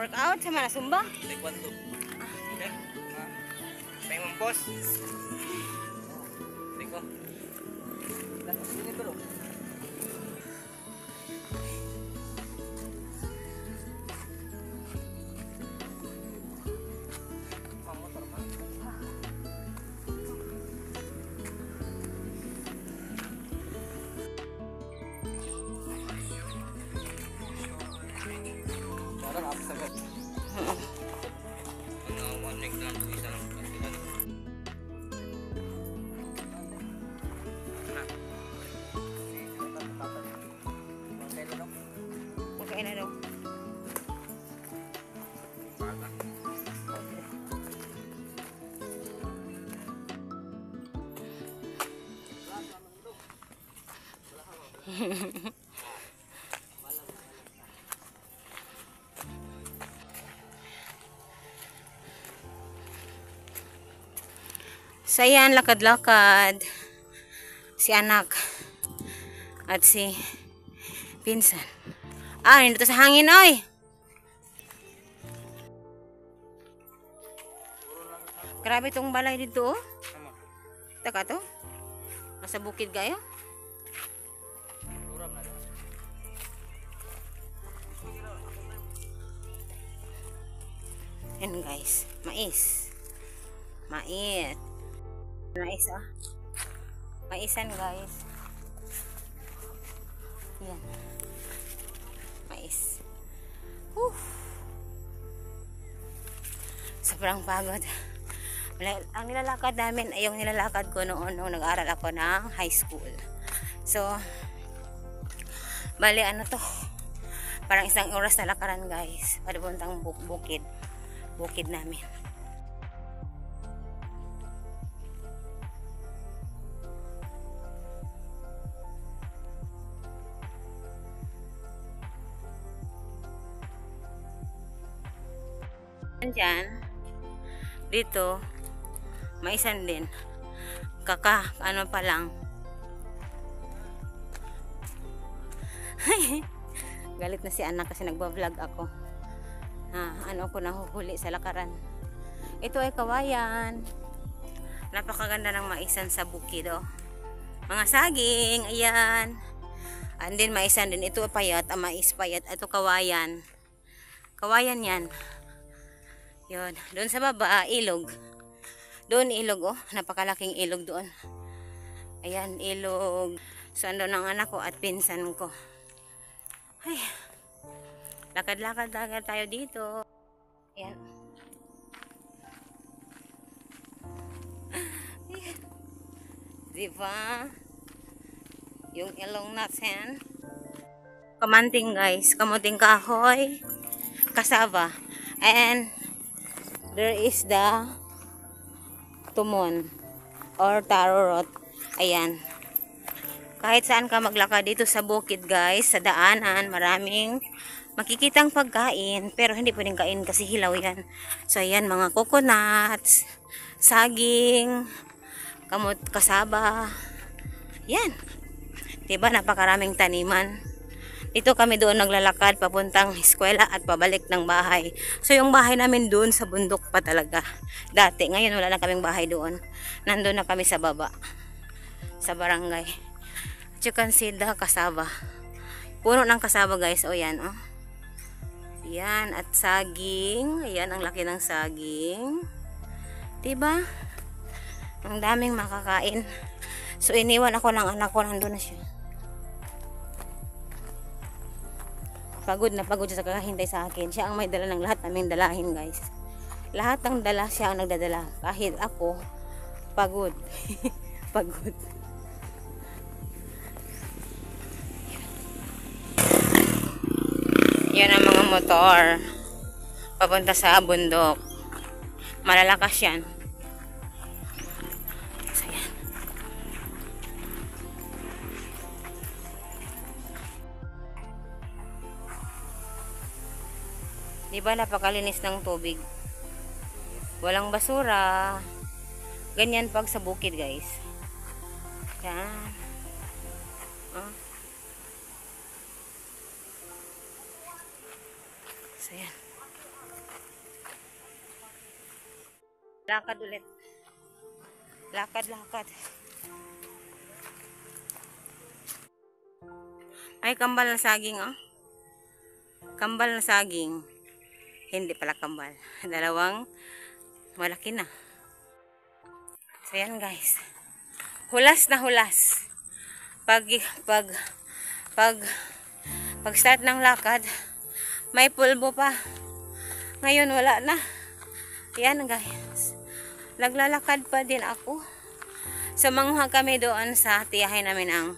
Workout sa mana Zumba? Taekwondo. Okay? Pengen mampos. Teko. Dapat sini bro. Motor mah. Darah apa sangat? Okay na daw. So ayan, lakad-lakad si anak at si pinsan. Ah, nandito sa hangin, oy. Grabe tong balay dito, oh. Taka to. Nasa bukid gaya. Yan guys, mais. Mais. Mais, ah. Maisan guys. Yan. Mais. Sobrang pagod. Ang nilalakad namin ay yung nilalakad ko noon nung nag-aaral ako ng high school. So, bali ano to? Parang isang oras na lakaran guys. Padupuntang bukid. Bukid namin. Diyan, dito, maisan din. Ano pa lang. Galit na si anak kasi nagbablog ako. Ano ko nahuhuli sa lakaran. Ito ay kawayan. Napakaganda ng maisan sa bukid, oh. Mga saging, ayan. And then maisan din. Ito payat, mais payat. Ito kawayan. Kawayan yan. Yun, doon sa baba, ilog. Doon ilog, oh. Napakalaking ilog doon. Ayan, ilog. So, andun ang anak ko at pinsan ko. Ay, lakad-lakad tayo dito. Ayan. Diba? Yung ilong natin. Kamanting guys, kamuting kahoy, kasava. And there is the tumon or taro root. Ayan. Kahit saan ka maglakad dito sa bukid guys, sa daanan, maraming makikitang pagkain. Pero hindi pwedeng kain kasi hilaw yan. So ayan, mga coconuts, saging, kamot, kasaba. Yan. Diba, napakaraming taniman. Dito kami doon naglalakad papuntang eskwela at pabalik ng bahay. So yung bahay namin doon sa bundok pa talaga. Dati, ngayon wala na kaming bahay doon. Nandun na kami sa baba. Sa barangay. As you can see the kasaba. Puno ng kasaba guys. O yan, oh. Yan, at saging. Ayan, ang laki ng saging. Diba? Ang daming makakain. So iniwan ako ng anak ko. Nandun na siya. Pagod na pagod siya sa kakahintay sa akin. Siya ang may dala ng lahat naming dalahin guys. Lahat ng dala siya ang nagdadala. Kahit ako, pagod. Pagod. Yan ang mga motor. Papunta sa bundok. Malalakas yan. So, yan. Diba napakalinis ng tubig? Walang basura. Ganyan pag sa bukid guys. Yan. So yan. Lakad ulit. Lakad. May kambal na saging, oh. Kambal na saging. Hindi pala kambal. Dalawang malaki na. So, yan guys. Hulas na hulas. Pag start ng lakad, may pulbo pa. Ngayon, wala na. Yan guys. Naglalakad pa din ako. Sumanguha kami doon sa tiyahin namin ang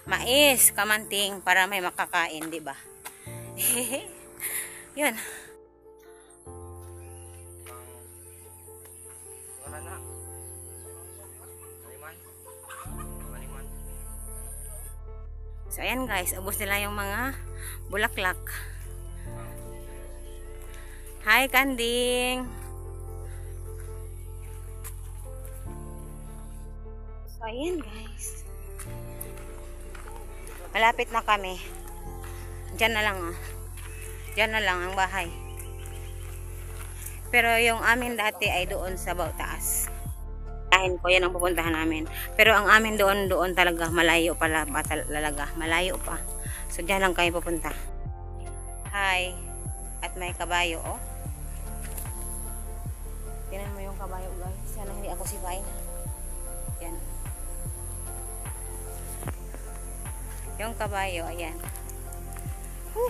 mais, kamanting, para may makakain, di ba? Yun. Wala na. Maliman. So, ayan guys. Ubos nila yung mga bulaklak. Hi, Kanding! So, ayan guys. Malapit na kami. Diyan na lang, oh. Diyan na lang ang bahay. Pero yung amin dati ay doon sa Bautaas. Kahin ko, yan ang pupuntahan namin. Pero ang amin doon talaga, malayo pala talaga. Malayo pa. So, diyan lang kayo pupunta. Hi. At may kabayo, oh. Tingnan mo yung kabayo, guys. Sana hindi ako sipain. Yan. Yung kabayo, ayan. Whew.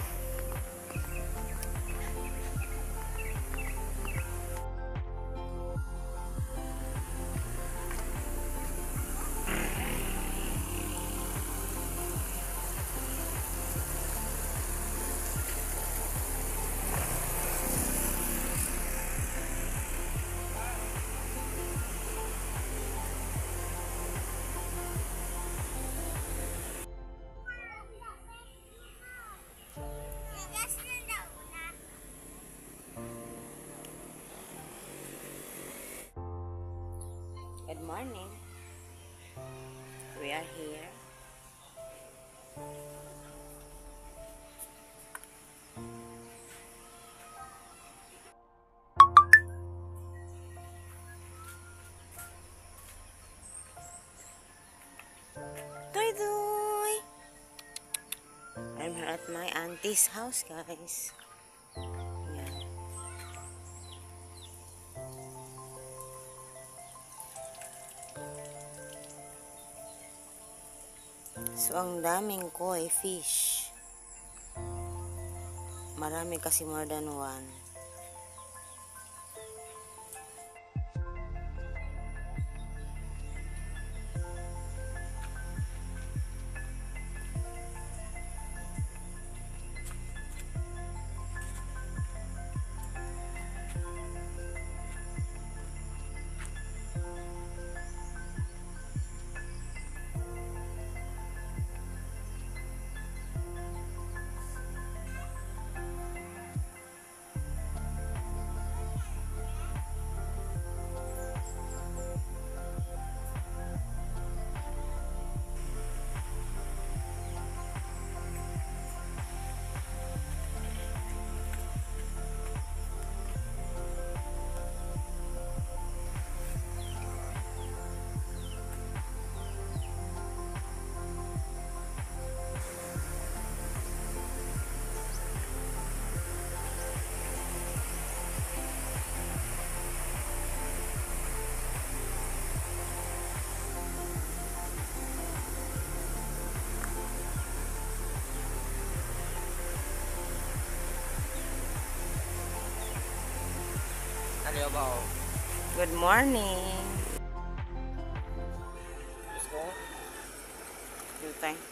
Good morning. We are here. Doy doy. I'm here at my auntie's house, guys. Yan. So, ang daming koi fish. Marami kasi, more than one. Ano ba? Good morning. Let's go. Good time.